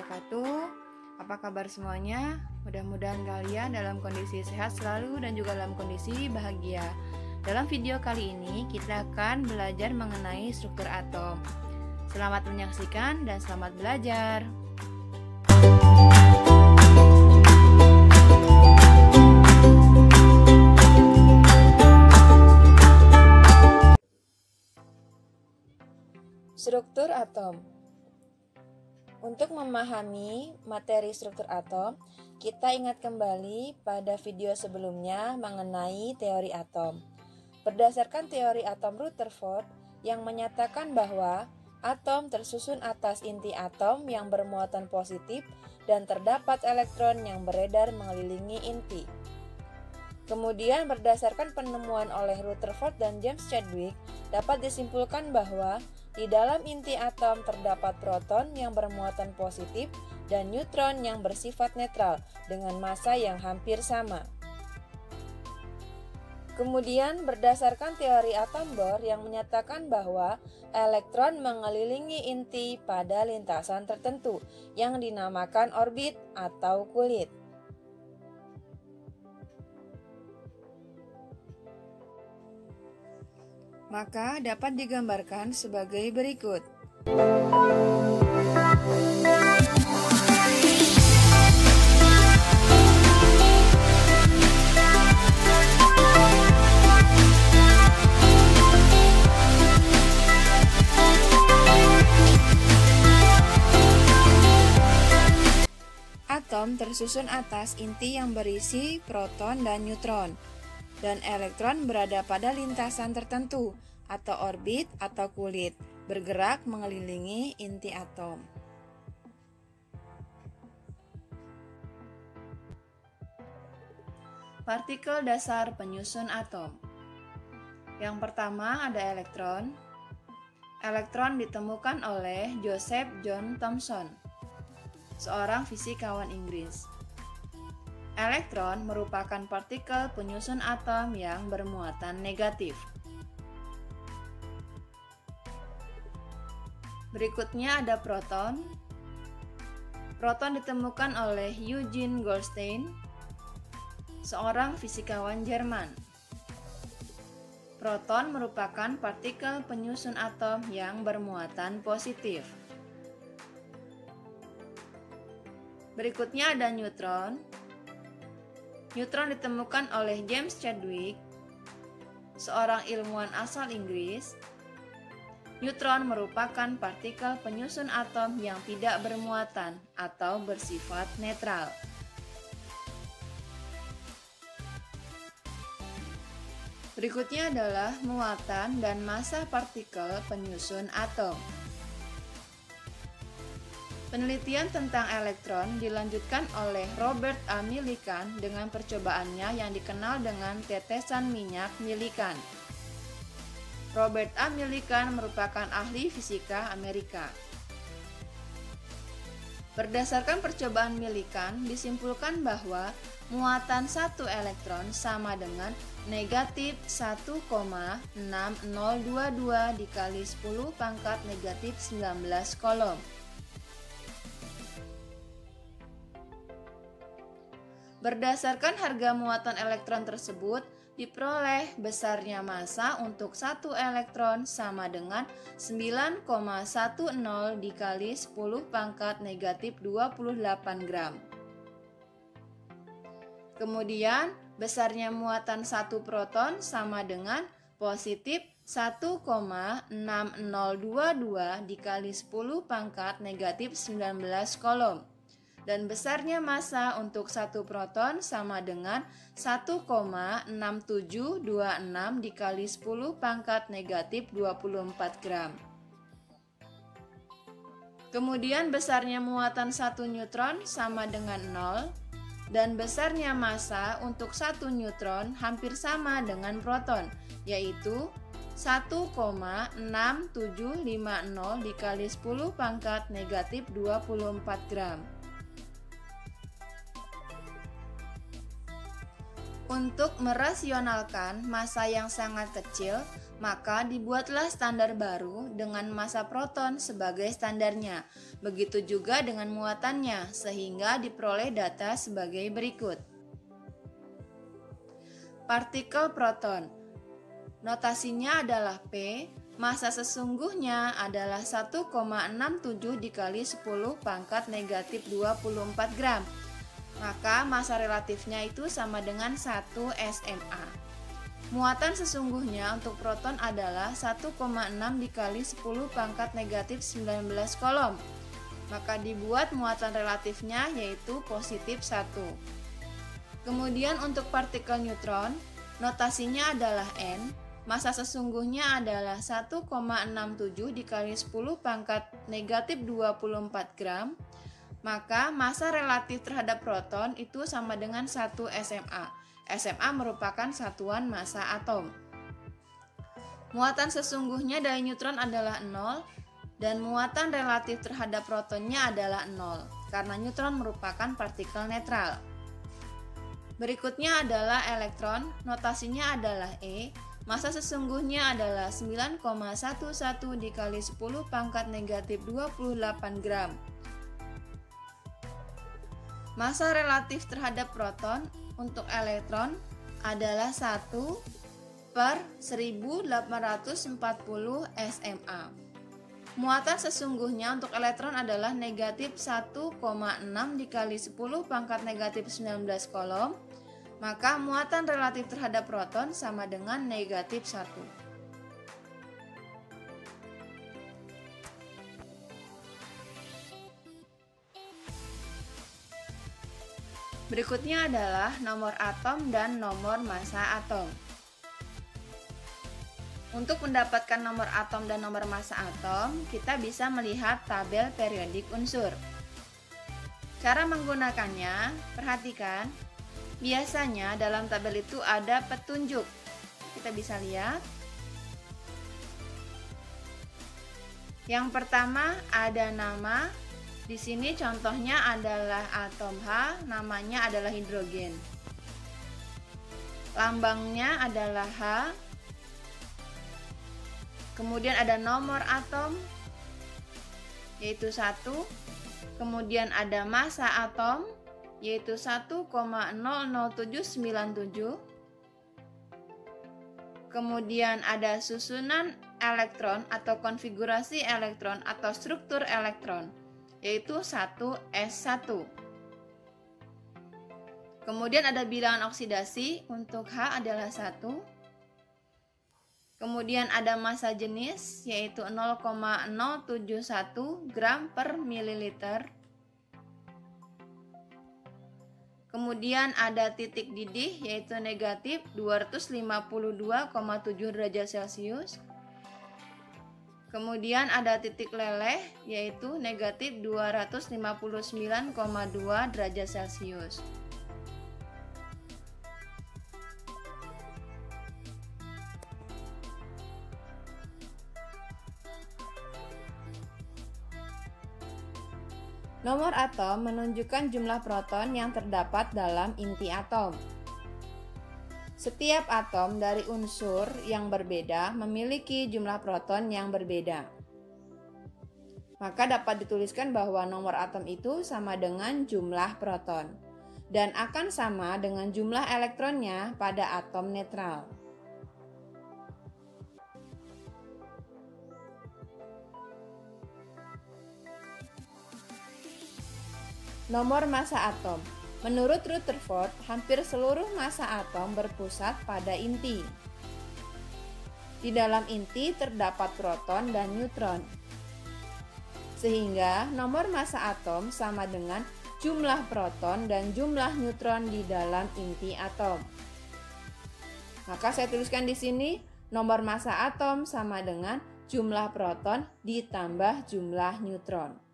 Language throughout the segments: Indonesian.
wabarakatuh. Apa kabar semuanya? Mudah-mudahan kalian dalam kondisi sehat selalu dan juga dalam kondisi bahagia. Dalam video kali ini kita akan belajar mengenai struktur atom. Selamat menyaksikan dan selamat belajar. Struktur atom. Untuk memahami materi struktur atom, kita ingat kembali pada video sebelumnya mengenai teori atom. Berdasarkan teori atom Rutherford yang menyatakan bahwa atom tersusun atas inti atom yang bermuatan positif dan terdapat elektron yang beredar mengelilingi inti. Kemudian berdasarkan penemuan oleh Rutherford dan James Chadwick, dapat disimpulkan bahwa di dalam inti atom terdapat proton yang bermuatan positif dan neutron yang bersifat netral dengan massa yang hampir sama. Kemudian berdasarkan teori atom Bohr yang menyatakan bahwa elektron mengelilingi inti pada lintasan tertentu yang dinamakan orbit atau kulit. Maka dapat digambarkan sebagai berikut. Atom tersusun atas inti yang berisi proton dan neutron, dan elektron berada pada lintasan tertentu atau orbit atau kulit, bergerak mengelilingi inti atom. Partikel dasar penyusun atom. Yang pertama ada elektron. Elektron ditemukan oleh Joseph John Thomson, seorang fisikawan Inggris. Elektron merupakan partikel penyusun atom yang bermuatan negatif. Berikutnya ada proton. Proton ditemukan oleh Eugen Goldstein, seorang fisikawan Jerman. Proton merupakan partikel penyusun atom yang bermuatan positif. Berikutnya ada neutron. Neutron ditemukan oleh James Chadwick, seorang ilmuwan asal Inggris. Neutron merupakan partikel penyusun atom yang tidak bermuatan atau bersifat netral. Berikutnya adalah muatan dan massa partikel penyusun atom. Penelitian tentang elektron dilanjutkan oleh Robert A. Millikan dengan percobaannya yang dikenal dengan tetesan minyak Millikan. Robert A. Millikan merupakan ahli fisika Amerika. Berdasarkan percobaan Millikan, disimpulkan bahwa muatan satu elektron sama dengan negatif 1,6022 dikali 10 pangkat negatif 19 kolom. Berdasarkan harga muatan elektron tersebut, diperoleh besarnya massa untuk satu elektron sama dengan 9,10 dikali 10 pangkat negatif 28 gram. Kemudian, besarnya muatan satu proton sama dengan positif 1,6022 dikali 10 pangkat negatif 19 kolom. Dan besarnya massa untuk satu proton sama dengan 1,6726 dikali 10 pangkat negatif 24 gram. Kemudian besarnya muatan satu neutron sama dengan 0, dan besarnya massa untuk satu neutron hampir sama dengan proton, yaitu 1,6750 dikali 10 pangkat negatif 24 gram. Untuk merasionalkan massa yang sangat kecil, maka dibuatlah standar baru dengan massa proton sebagai standarnya. Begitu juga dengan muatannya, sehingga diperoleh data sebagai berikut. Partikel proton. Notasinya adalah P, massa sesungguhnya adalah 1,67 dikali 10 pangkat negatif 24 gram. Maka massa relatifnya itu sama dengan 1 SMA. Muatan sesungguhnya untuk proton adalah 1,6 dikali 10 pangkat negatif 19 kolom. Maka dibuat muatan relatifnya yaitu positif 1. Kemudian untuk partikel neutron, notasinya adalah N, massa sesungguhnya adalah 1,67 dikali 10 pangkat negatif 24 gram. Maka massa relatif terhadap proton itu sama dengan 1 SMA. SMA merupakan satuan massa atom. Muatan sesungguhnya dari neutron adalah 0 dan muatan relatif terhadap protonnya adalah 0 karena neutron merupakan partikel netral. Berikutnya adalah elektron, notasinya adalah E, massa sesungguhnya adalah 9,11 dikali 10 pangkat negatif 28 gram. Massa relatif terhadap proton untuk elektron adalah 1 per 1840 SMA. Muatan sesungguhnya untuk elektron adalah negatif 1,6 dikali 10 pangkat negatif 19 kolom, maka muatan relatif terhadap proton sama dengan negatif 1. Berikutnya adalah nomor atom dan nomor massa atom. Untuk mendapatkan nomor atom dan nomor massa atom, kita bisa melihat tabel periodik unsur. Cara menggunakannya, perhatikan, biasanya dalam tabel itu ada petunjuk. Kita bisa lihat. Yang pertama ada nama. Di sini contohnya adalah atom H, namanya adalah hidrogen. Lambangnya adalah H. Kemudian ada nomor atom, yaitu 1. Kemudian ada massa atom, yaitu 1,00797. Kemudian ada susunan elektron atau konfigurasi elektron atau struktur elektron, yaitu 1s1. Kemudian ada bilangan oksidasi, untuk H adalah 1. Kemudian ada massa jenis, yaitu 0,071 gram per mililiter. Kemudian ada titik didih, yaitu negatif 252,7 derajat Celcius. Kemudian ada titik leleh, yaitu negatif 259,2 derajat Celcius. Nomor atom menunjukkan jumlah proton yang terdapat dalam inti atom. Setiap atom dari unsur yang berbeda memiliki jumlah proton yang berbeda. Maka dapat dituliskan bahwa nomor atom itu sama dengan jumlah proton dan akan sama dengan jumlah elektronnya pada atom netral. Nomor massa atom. Menurut Rutherford, hampir seluruh massa atom berpusat pada inti. Di dalam inti terdapat proton dan neutron. Sehingga nomor massa atom sama dengan jumlah proton dan jumlah neutron di dalam inti atom. Maka saya tuliskan di sini, nomor massa atom sama dengan jumlah proton ditambah jumlah neutron.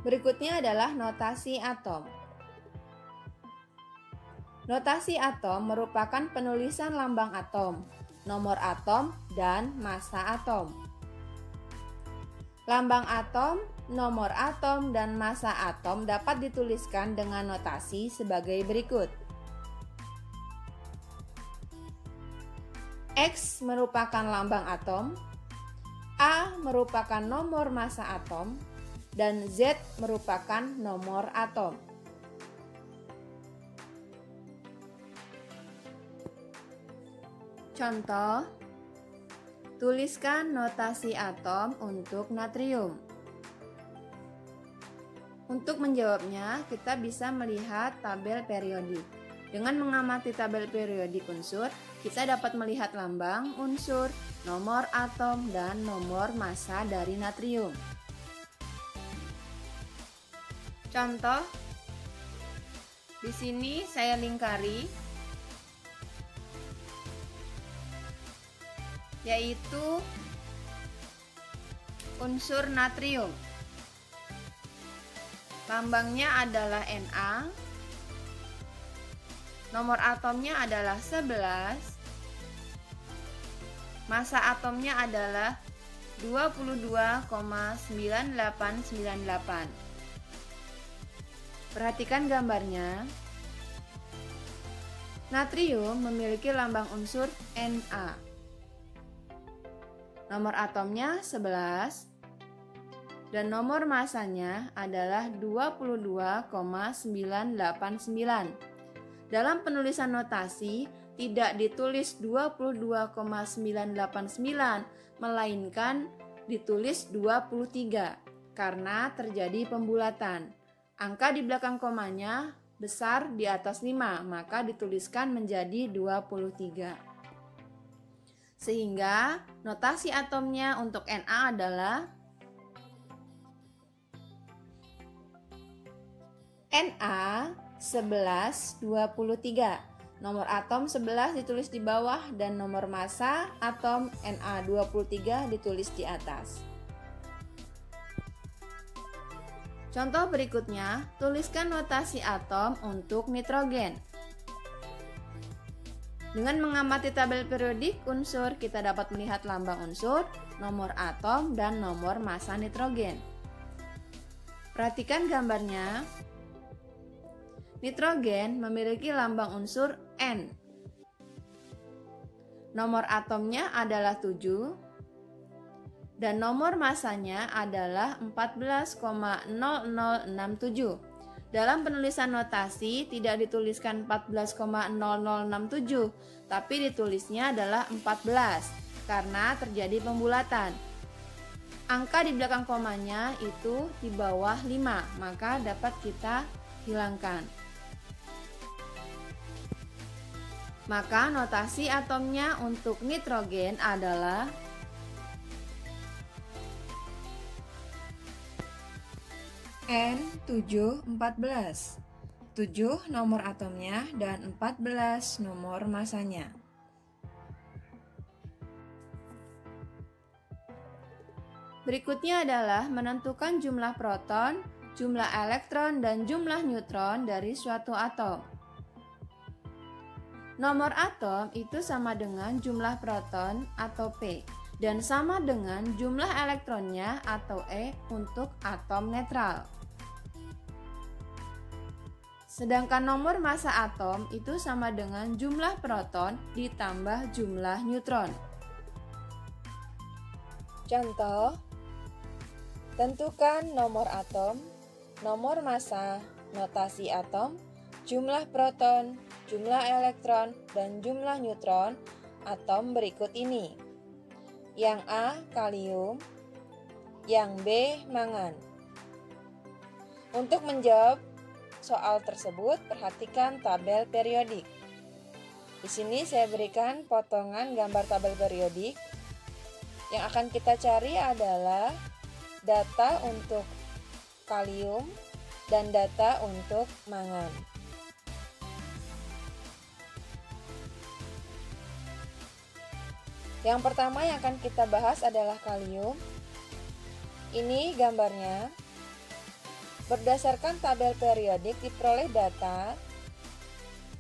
Berikutnya adalah notasi atom. Notasi atom merupakan penulisan lambang atom, nomor atom, dan massa atom. Lambang atom nomor atom dan massa atom dapat dituliskan dengan notasi sebagai berikut. X merupakan lambang atom, A merupakan nomor massa atom, dan Z merupakan nomor atom. Contoh, tuliskan notasi atom untuk natrium. Untuk menjawabnya, kita bisa melihat tabel periodik. Dengan mengamati tabel periodik unsur, kita dapat melihat lambang unsur, nomor atom, dan nomor massa dari natrium. Contoh, di sini saya lingkari, yaitu unsur natrium. Lambangnya adalah Na, nomor atomnya adalah 11, massa atomnya adalah 22,9898. Perhatikan gambarnya. Natrium memiliki lambang unsur Na. Nomor atomnya 11 dan nomor massanya adalah 22,989. Dalam penulisan notasi tidak ditulis 22,989 melainkan ditulis 23 karena terjadi pembulatan. Angka di belakang komanya besar di atas 5, maka dituliskan menjadi 23. Sehingga notasi atomnya untuk Na adalah Na 1123. Nomor atom 11 ditulis di bawah dan nomor massa atom Na23 ditulis di atas. Contoh berikutnya, tuliskan notasi atom untuk nitrogen. Dengan mengamati tabel periodik unsur, kita dapat melihat lambang unsur, nomor atom, dan nomor massa nitrogen. Perhatikan gambarnya. Nitrogen memiliki lambang unsur N. Nomor atomnya adalah 7 dan nomor massanya adalah 14,0067. Dalam penulisan notasi tidak dituliskan 14,0067, tapi ditulisnya adalah 14 karena terjadi pembulatan. Angka di belakang komanya itu di bawah 5, maka dapat kita hilangkan. Maka notasi atomnya untuk nitrogen adalah N714. 7 nomor atomnya dan 14 nomor massanya. Berikutnya adalah menentukan jumlah proton, jumlah elektron, dan jumlah neutron dari suatu atom. Nomor atom itu sama dengan jumlah proton atau P dan sama dengan jumlah elektronnya atau E untuk atom netral. Sedangkan nomor massa atom itu sama dengan jumlah proton ditambah jumlah neutron. Contoh, tentukan nomor atom, nomor massa, notasi atom, jumlah proton, jumlah elektron, dan jumlah neutron atom berikut ini. Yang A, kalium, yang B, mangan. Untuk menjawab soal tersebut, perhatikan tabel periodik. Di sini saya berikan potongan gambar tabel periodik. Yang akan kita cari adalah data untuk kalium dan data untuk mangan. Yang pertama yang akan kita bahas adalah kalium. Ini gambarnya. Berdasarkan tabel periodik diperoleh data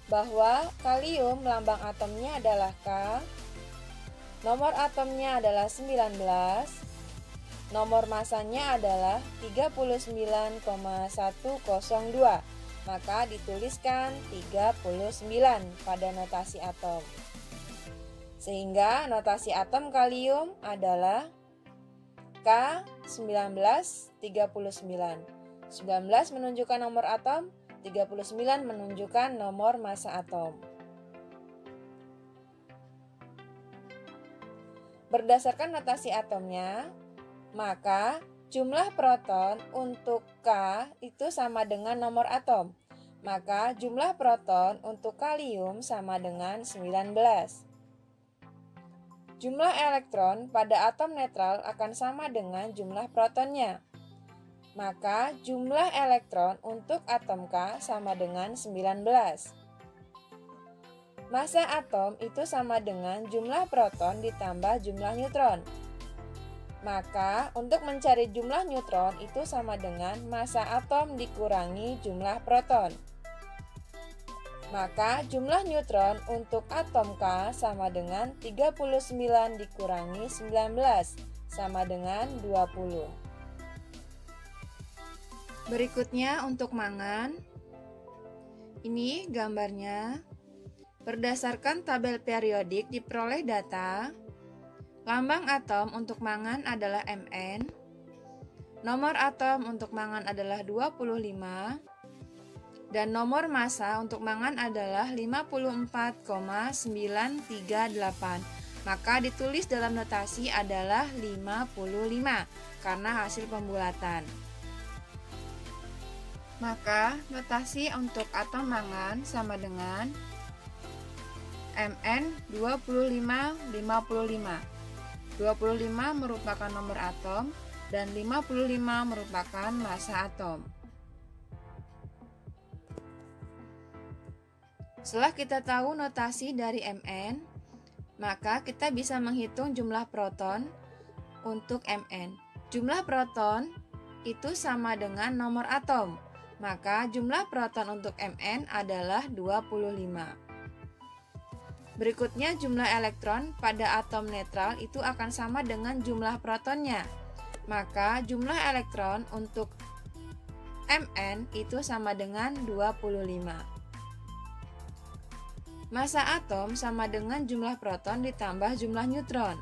bahwa kalium lambang atomnya adalah K, nomor atomnya adalah 19, nomor masanya adalah 39,102. Maka dituliskan 39 pada notasi atom. Sehingga notasi atom kalium adalah K1939. 19 menunjukkan nomor atom, 39 menunjukkan nomor massa atom. Berdasarkan notasi atomnya, maka jumlah proton untuk K itu sama dengan nomor atom. Maka jumlah proton untuk kalium sama dengan 19. Jumlah elektron pada atom netral akan sama dengan jumlah protonnya. Maka jumlah elektron untuk atom K sama dengan 19. Massa atom itu sama dengan jumlah proton ditambah jumlah neutron. Maka untuk mencari jumlah neutron itu sama dengan massa atom dikurangi jumlah proton. Maka jumlah neutron untuk atom K sama dengan 39 dikurangi 19 sama dengan 20. Berikutnya untuk mangan. Ini gambarnya. Berdasarkan tabel periodik diperoleh data. Lambang atom untuk mangan adalah Mn. Nomor atom untuk mangan adalah 25. Dan nomor massa untuk mangan adalah 54,938. Maka ditulis dalam notasi adalah 55 karena hasil pembulatan. Maka notasi untuk atom mangan sama dengan Mn 25, 55. 25 merupakan nomor atom dan 55 merupakan massa atom. Setelah kita tahu notasi dari Mn, maka kita bisa menghitung jumlah proton untuk Mn. Jumlah proton itu sama dengan nomor atom, maka jumlah proton untuk Mn adalah 25. Berikutnya jumlah elektron pada atom netral itu akan sama dengan jumlah protonnya, maka jumlah elektron untuk Mn itu sama dengan 25. Massa atom sama dengan jumlah proton ditambah jumlah neutron.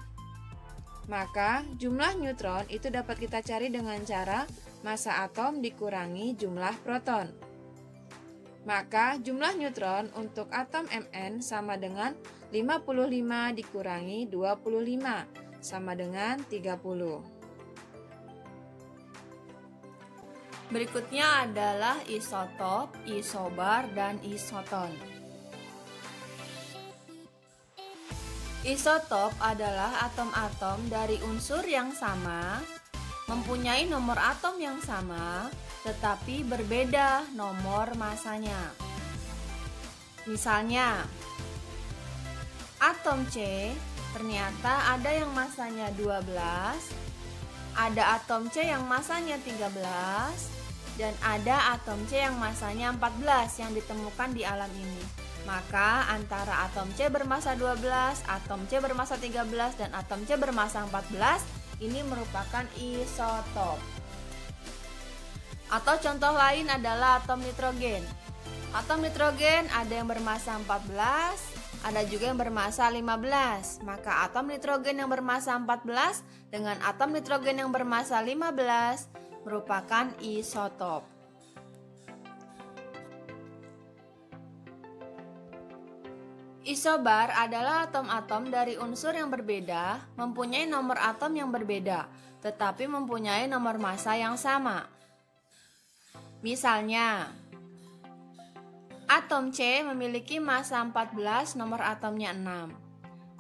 Maka jumlah neutron itu dapat kita cari dengan cara massa atom dikurangi jumlah proton. Maka jumlah neutron untuk atom Mn sama dengan 55 dikurangi 25 sama dengan 30. Berikutnya adalah isotop, isobar, dan isoton. Isotop adalah atom-atom dari unsur yang sama, mempunyai nomor atom yang sama, tetapi berbeda nomor massanya. Misalnya, atom C ternyata ada yang massanya 12, ada atom C yang massanya 13, dan ada atom C yang massanya 14 yang ditemukan di alam ini. Maka antara atom C bermassa 12, atom C bermassa 13, dan atom C bermassa 14 ini merupakan isotop. Atau contoh lain adalah atom nitrogen. Atom nitrogen ada yang bermassa 14, ada juga yang bermassa 15. Maka atom nitrogen yang bermassa 14 dengan atom nitrogen yang bermassa 15 merupakan isotop. Isobar adalah atom-atom dari unsur yang berbeda, mempunyai nomor atom yang berbeda, tetapi mempunyai nomor massa yang sama. Misalnya, atom C memiliki massa 14, nomor atomnya 6.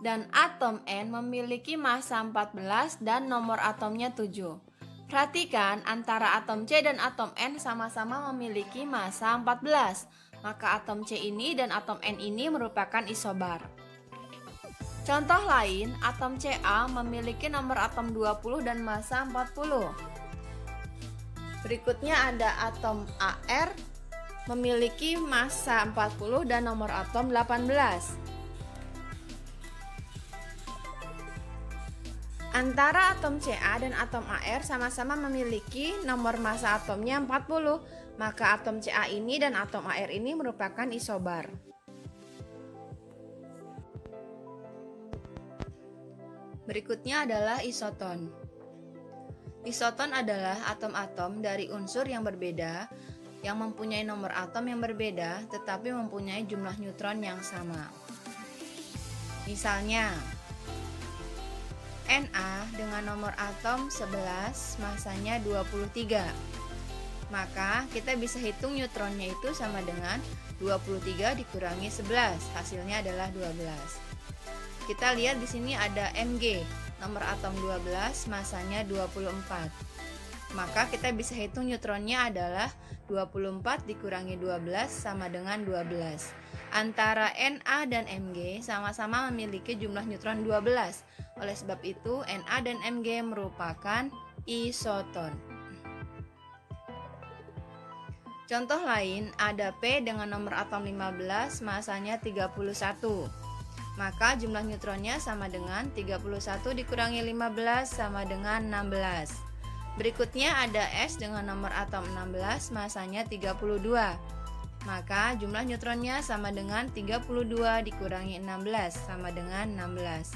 Dan atom N memiliki massa 14 dan nomor atomnya 7. Perhatikan antara atom C dan atom N sama-sama memiliki massa 14. Maka atom C ini dan atom N ini merupakan isobar. Contoh lain, atom Ca memiliki nomor atom 20 dan massa 40. Berikutnya ada atom Ar memiliki massa 40 dan nomor atom 18. Antara atom Ca dan atom Ar sama-sama memiliki nomor massa atomnya 40, maka atom Ca ini dan atom Ar ini merupakan isobar. Berikutnya adalah isoton. Isoton adalah atom-atom dari unsur yang berbeda yang mempunyai nomor atom yang berbeda tetapi mempunyai jumlah neutron yang sama. Misalnya, Na dengan nomor atom 11, massanya 23. Maka kita bisa hitung neutronnya itu sama dengan 23 dikurangi 11, hasilnya adalah 12. Kita lihat di sini ada Mg, nomor atom 12, massanya 24. Maka kita bisa hitung neutronnya adalah 24 dikurangi 12 sama dengan 12. Antara Na dan Mg sama-sama memiliki jumlah neutron 12. Oleh sebab itu, Na dan Mg merupakan isoton. Contoh lain, ada P dengan nomor atom 15, massanya 31. Maka jumlah neutronnya sama dengan 31 dikurangi 15 sama dengan 16. Berikutnya ada S dengan nomor atom 16, massanya 32. Maka jumlah neutronnya sama dengan 32 dikurangi 16 sama dengan 16.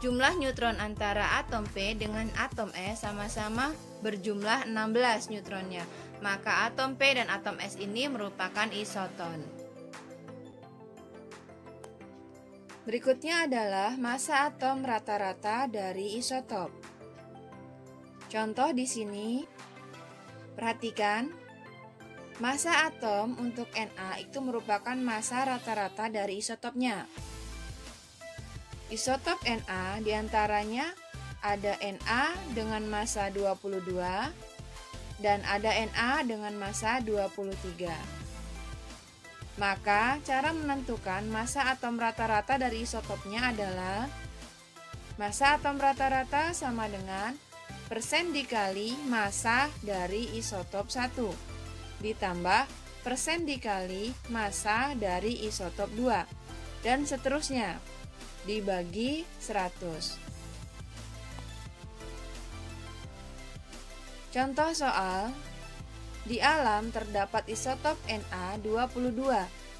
Jumlah neutron antara atom P dengan atom S sama-sama berjumlah 16 neutronnya. Maka atom P dan atom S ini merupakan isoton. Berikutnya adalah massa atom rata-rata dari isotop. Contoh di sini, perhatikan, massa atom untuk Na itu merupakan massa rata-rata dari isotopnya. Isotop Na diantaranya ada Na dengan massa 22 dan ada Na dengan massa 23. Maka cara menentukan massa atom rata-rata dari isotopnya adalah massa atom rata-rata sama dengan persen dikali massa dari isotop 1 ditambah persen dikali massa dari isotop 2 dan seterusnya dibagi 100. Contoh soal, di alam terdapat isotop Na22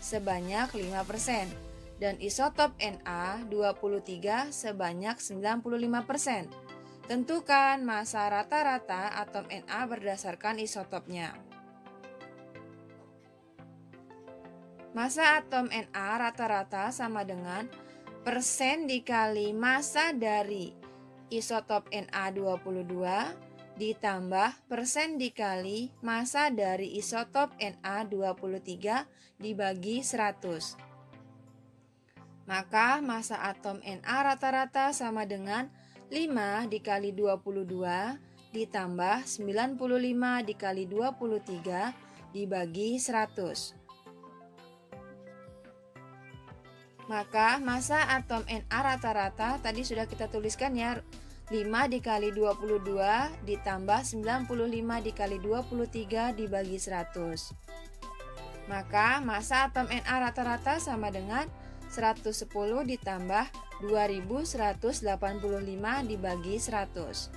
sebanyak 5% dan isotop Na23 sebanyak 95%. Tentukan massa rata-rata atom Na berdasarkan isotopnya. Massa atom Na rata-rata sama dengan persen dikali massa dari isotop Na22 ditambah persen dikali massa dari isotop Na23 dibagi 100. Maka massa atom Na rata-rata sama dengan 5 dikali 22 ditambah 95 dikali 23 dibagi 100. Maka massa atom Na rata-rata tadi sudah kita tuliskan ya, 5 dikali 22 ditambah 95 dikali 23 dibagi 100. Maka massa atom Na rata-rata sama dengan 110 ditambah 2185 dibagi 100.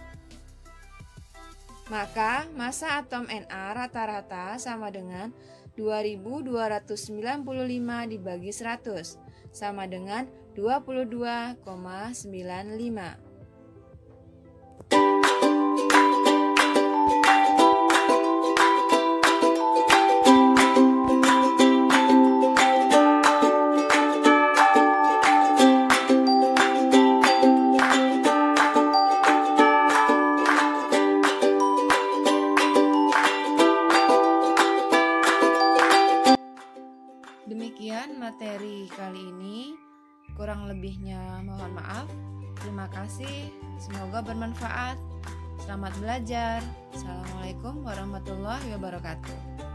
Maka massa atom Na rata-rata sama dengan 2295 dibagi 100 sama dengan 22,95. Demikian materi kali ini, kurang lebihnya mohon maaf. Terima kasih, semoga bermanfaat. Selamat belajar. Assalamualaikum warahmatullahi wabarakatuh.